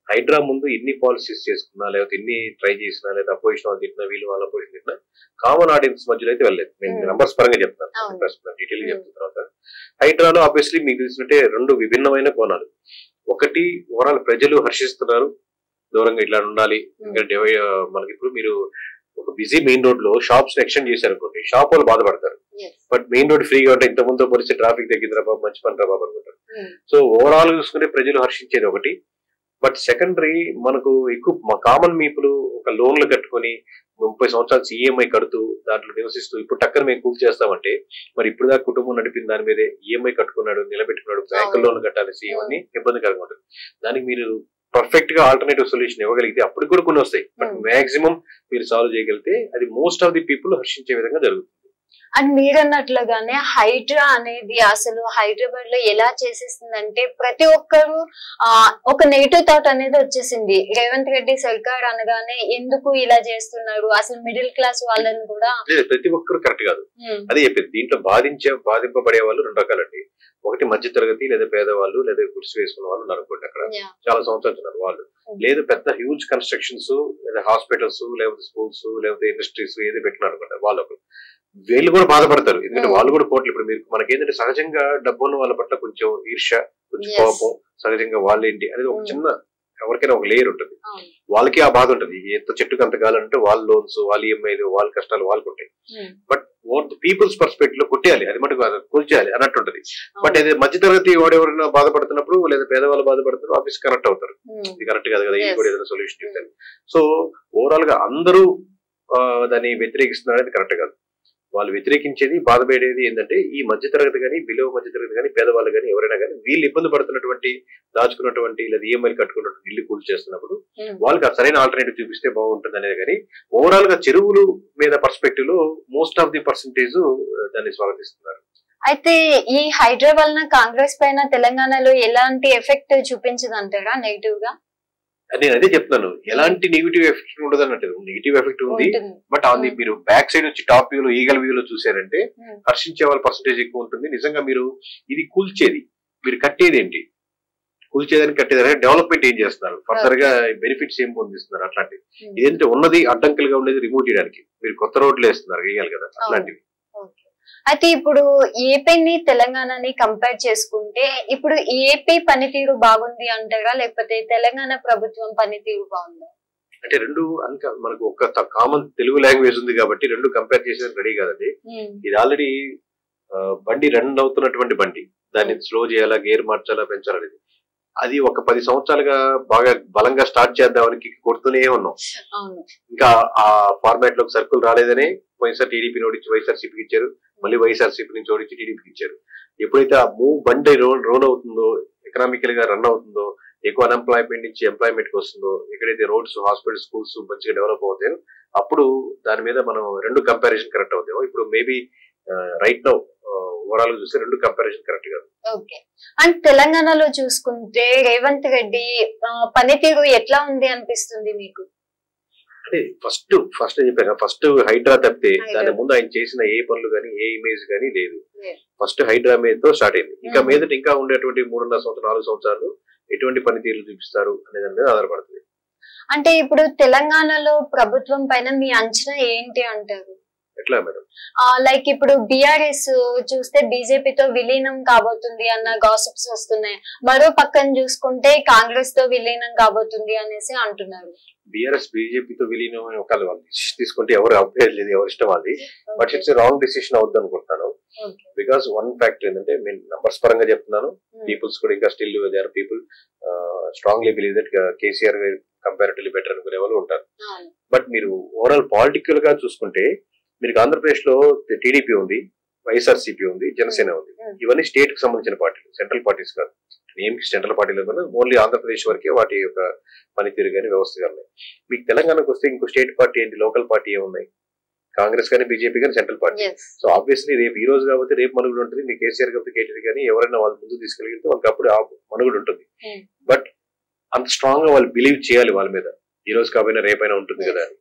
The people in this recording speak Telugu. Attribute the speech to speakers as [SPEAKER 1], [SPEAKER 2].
[SPEAKER 1] హైడ్రా ముందు ఎన్ని పాలసీస్ చేసుకున్నా లేకపోతే ఎన్ని ట్రై చేసినా లేదా అపోజిషన్ వాళ్ళు తిట్టినా వీళ్ళు వాళ్ళ అపోజిషన్ తిట్టినా కామన్ ఆడియన్స్ మధ్యలో అయితే వెళ్ళలేదు. నేను నంబర్స్ పరంగా చెప్తాను, డీటెయిల్ గా చెప్తున్న తర్వాత హైడ్రాలో ఆబ్వియస్లీ మీకు తెలిసినట్టే రెండు విభిన్నమైన కోణాలు. ఒకటి ఓవరాల్ ప్రజలు హర్షిస్తున్నారు, దూరంగా ఇట్లా ఉండాలి. ఎందుకంటే మనకి ఇప్పుడు మీరు ఒక బిజీ మెయిన్ రోడ్ లో షాప్స్ ఎక్స్టెండ్ చేశారు అనుకోండి, షాప్ వాళ్ళు బాధపడతారు. బట్ మెయిన్ రోడ్ ఫ్రీగా ఉంటే ఇంత ముందు పోలిస్తే ట్రాఫిక్ తగ్గిందిరా బాబు, మంచి పని రా బాబు అనుకుంటారు. సో ఓవరాల్ చూసుకుంటే ప్రజలు హర్షించేది ఒకటి. బట్ సెకండరీ మనకు ఎక్కువ కామన్ పీపుల్ ఒక లోన్లు కట్టుకొని 30 సంవత్సరాలు ఈఎంఐ కడుతూ దాంట్లో నివసిస్తూ ఇప్పుడు టక్కన మేము కూల్ చేస్తామంటే మరి ఇప్పుడు దాకా కుటుంబం నడిపిన దాని మీదే ఈఎంఐ కట్టుకున్నాడు, నిలబెట్టుకున్నాడు, బ్యాంకు లోన్లు కట్టాలి, ఇవన్నీ ఇబ్బందికరంగా ఉంటుంది. దానికి మీరు పర్ఫెక్ట్ గా ఆల్టర్నేటివ్ సొల్యూషన్ ఇవ్వగలిగితే అప్పుడు కూడా కొన్ని వస్తాయి. బట్ మాక్సిమం మీరు సాల్వ్ చేయగలిగితే అది మోస్ట్ ఆఫ్ ది పీపుల్ హర్షించే విధంగా జరుగుతుంది.
[SPEAKER 2] అండ్ మీరు అన్నట్లుగానే హైడ్రా అనేది అసలు హైదరాబాద్ లో ఎలా చేసేసిందంటే ప్రతి ఒక్కరు ఒక నెగిటివ్ థాట్ అనేది వచ్చేసింది. రేవంత్ రెడ్డి సర్కార్ అనగానే ఎందుకు ఇలా చేస్తున్నారు, అసలు మిడిల్ క్లాస్ వాళ్ళని కూడా
[SPEAKER 1] ప్రతి ఒక్కరు కరెక్ట్ కాదు. అదే చెప్పేది, దీంట్లో బాధింపబడే వాళ్ళు రెండు రకాలండి. ఒకటి మధ్య తరగతి లేదా పేదవాళ్ళు లేదా గుడిసి వేసుకున్న వాళ్ళు అనుకోండి, అక్కడ చాలా సంవత్సరాలు ఉన్నారు వాళ్ళు. లేదు పెద్ద హ్యూజ్ కన్స్ట్రక్షన్స్ లేదా హాస్పిటల్స్ లేకపోతే స్కూల్స్ లేకపోతే ఇండస్ట్రీస్ ఏదో పెట్టినారు అనుకోండి, వాళ్ళు వీళ్ళు కూడా బాధపడతారు. ఎందుకంటే వాళ్ళు కూడా కోట్లు. ఇప్పుడు మీరు మనకి ఏంటంటే సహజంగా డబ్బు ఉన్న వాళ్ళ పట్ల కొంచెం ఈర్ష, కొంచెం కోపం సహజంగా వాళ్ళేంటి అనేది ఒక చిన్న ఎవరికైనా ఒక లేయర్ ఉంటుంది. వాళ్ళకి ఆ బాధ ఉంటుంది. ఎంత చెట్టుకు అంత కాలంటే వాళ్ళ లోన్స్, వాళ్ళ ఈఎంఐలు, వాళ్ళ కష్టాలు వాళ్ళకు ఉంటాయి. బట్ పీపుల్స్ పర్స్పెక్టివ్ లో కొట్టేయాలి, అది మటుకు కూల్చేయాలి అన్నట్టు ఉంటుంది. బట్ అది మధ్యతరగతి వాడు ఎవరైనా బాధపడుతున్నప్పుడు లేదా పేదవాళ్ళు బాధపడుతున్నారు ఆఫీస్ కనెక్ట్ అవుతారు. ఇది కరెక్ట్ కాదు కదా, ఇది కూడా ఏదైనా సొల్యూషన్ ఇవ్వాలి. సో ఓవరాల్ గా అందరూ దాన్ని వ్యతిరేకిస్తున్నారు అనేది కరెక్ట్ కాదు. వాళ్ళు వ్యతిరేకించేది బాధపడేది ఏంటంటే ఈ మధ్యతరగతి కానీ బిలో మధ్యతరగతి కానీ పేదవాళ్ళు కానీ ఎవరైనా కానీ వీళ్ళు ఇబ్బంది పడుతున్నటువంటి దాచుకున్నటువంటి లేదా ఈఎంఐలు కట్టుకున్నటువంటి ఇల్లు కూల్ చేస్తున్నప్పుడు వాళ్ళకి సరైన ఆల్టర్నేటివ్ చూపిస్తే బాగుంటుంది అనేది. కానీ ఓవరాల్ గా చెరువులు మీద పర్స్పెక్టివ్ లో మోస్ట్ ఆఫ్ ది పర్సెంటేజ్ దాన్ని స్వాగతిస్తున్నారు.
[SPEAKER 2] అయితే ఈ హైడ్రా వలన కాంగ్రెస్ పైన తెలంగాణలో ఎలాంటి ఎఫెక్ట్ చూపించదు అంటారా నెగిటివ్ గా?
[SPEAKER 1] నేను అదే చెప్తున్నాను, ఎలాంటి నెగిటివ్ ఎఫెక్ట్ ఉండదు అన్నట్టు. నెగిటివ్ ఎఫెక్ట్ ఉంది, బట్ అది మీరు బ్యాక్ సైడ్ వచ్చి టాప్ వ్యూలో ఈగల్ వ్యూలో చూసారంటే హర్షించే వాళ్ళ పర్సెంటేజ్ ఎక్కువ ఉంటుంది. నిజంగా మీరు ఇది కూల్చేది, మీరు కట్టేది ఏంటి, కూల్చేదని కట్టేదని డెవలప్మెంట్ ఏం చేస్తున్నారు, ఫర్దర్ గా బెనిఫిట్స్ ఏం పొందిస్తున్నారు, అట్లాంటివి. ఇదేంటే ఉన్నది అడ్డంకులుగా ఉండేది రిమూవ్ చేయడానికి మీరు కొత్త రోడ్లు వేస్తున్నారు, వేయాలి కదా అట్లాంటివి.
[SPEAKER 2] అయితే ఇప్పుడు ఏపీని తెలంగాణని కంపేర్ చేసుకుంటే ఇప్పుడు ఏపీ పనితీరు బాగుంది అంటారా, లేకపోతే తెలంగాణ ప్రభుత్వం పనితీరు బాగుందా?
[SPEAKER 1] అంటే రెండు మనకు ఒక కామన్ తెలుగు లాంగ్వేజ్ ఉంది కాబట్టి రెండు కంపేర్ చేసేది రెడీ కాదండి. ఇది ఆల్రెడీ బండి రన్ అవుతున్నటువంటి బండి, దాన్ని స్లో చేయాలా, గేర్ మార్చాలా, పెంచాలనేది అది ఒక 10 సంవత్సరాలుగా బాగా బలంగా స్టార్ట్ చేద్దామని కొడుతూనే ఉన్నాం. ఇంకా ఆ ఫార్మాట్ లోకి సర్కుల్ రాలేదని పోయినసారి టీడీపీ ఓడించి వైఎస్ఆర్సీపీకి ఇచ్చారు, మళ్ళీ వైఎస్ఆర్సీపీ నుంచి ఓడించి టీడీపీకి ఇచ్చారు. ఎప్పుడైతే ఆ బండి రోల్ అవుతుందో, ఎకనామికల్ గా రన్ అవుతుందో, ఎక్కువ అన్ఎంప్లాయ్మెంట్ నుంచి ఎంప్లాయ్మెంట్ కి వస్తుందో, ఎక్కడైతే రోడ్స్, హాస్పిటల్, స్కూల్స్ మంచిగా డెవలప్ అవుతాయో అప్పుడు దాని మీద మనం రెండు కంపారిజన్ కరెక్ట్ అవుతాయో. ఇప్పుడు మేబీ రైట్ నౌ ఓవరాల్ గా చూస్తే రెండు కంపారిజన్ కరెక్ట్ కాదు.
[SPEAKER 2] ఓకే. అండ్ తెలంగాణలో చూసుకుంటే రేవంత్ రెడ్డి పనితీరు ఎట్లా ఉంది అనిపిస్తుంది మీకు?
[SPEAKER 1] అంటే ఫస్ట్ చెప్పాను, ఫస్ట్ హైడ్రా తప్పితే దాని ముందు ఆయన చేసిన ఏ పనులు కానీ ఏ ఇమేజ్ కానీ లేదు. ఫస్ట్ హైడ్రా మీదతో స్టార్ట్ అయింది. ఇంకా మీదట ఇంకా ఉండేటువంటి 3.5 సంవత్సరాలు 4 సంవత్సరాలు ఎటువంటి పనితీరులు చూపిస్తారు అనే దాని మీద ఆధారపడుతుంది.
[SPEAKER 2] అంటే ఇప్పుడు తెలంగాణలో ప్రభుత్వం పైన మీ అంచనా ఏంటి అంటారు?
[SPEAKER 1] ఎట్లా మేడం?
[SPEAKER 2] లైక్ ఇప్పుడు బిఆర్ఎస్ చూస్తే బీజేపీతో విలీనం కాబోతుంది అన్న గాసిప్స్ వస్తున్నాయి. మరో పక్కన చూసుకుంటే కాంగ్రెస్ తో విలీనం కాబోతుంది అనేసి అంటున్నారు.
[SPEAKER 1] బిఆర్ఎస్ బీజేపీతో విలీనం ఒకళ్ళు తీసుకుంటే ఎవరు అభ్యర్థి ఎవరి ఇష్టం అది. బట్ ఇట్స్ రాంగ్ డిసిషన్ అవుద్ది అనుకుంటున్నాను. బికాస్ వన్ ఫ్యాక్టర్ ఏంటంటే నేను నంబర్స్ పరంగా చెప్తున్నాను, పీపుల్స్ కూడా ఇంకా still they are people strongly believe that KCR comparatively better అనుకునే వాళ్ళు ఉంటారు. బట్ మీరు ఓవరాల్ పాలిటికల్ గా చూసుకుంటే మీకు ఆంధ్రప్రదేశ్ లో టీడీపీ ఉంది, వైఎస్ఆర్సీపీ ఉంది, జనసేన ఉంది. ఇవన్నీ స్టేట్ కి సంబంధించిన పార్టీలు, సెంట్రల్ పార్టీస్ కాదు. ఏం సెంట్రల్ పార్టీలు ఓన్లీ ఆంధ్రప్రదేశ్ వరకే వాటి యొక్క పనితీరు కానీ వ్యవస్థ కానీ. మీకు తెలంగాణకు వస్తే ఇంకో స్టేట్ పార్టీ ఏంటి, లోకల్ పార్టీ ఏమున్నాయి, కాంగ్రెస్ కానీ బీజేపీ కానీ సెంట్రల్ పార్టీ. సో ఆబ్వియస్లీ రేపు ఈ రోజు కాబట్టి రేపు మనుగుడు ఉంటుంది. మీ కేసీఆర్ కాబట్టి కేటీఆర్ కానీ ఎవరైనా వాళ్ళు ముందు తీసుకెళ్ళితే వాళ్ళకి అప్పుడు ఆ మనుగుడు ఉంటుంది. బట్ అంత స్ట్రాంగ్ గా వాళ్ళు బిలీవ్ చేయాలి వాళ్ళ మీద, ఈ రోజు కాబట్టి రేపైనా ఉంటుంది కదా అని.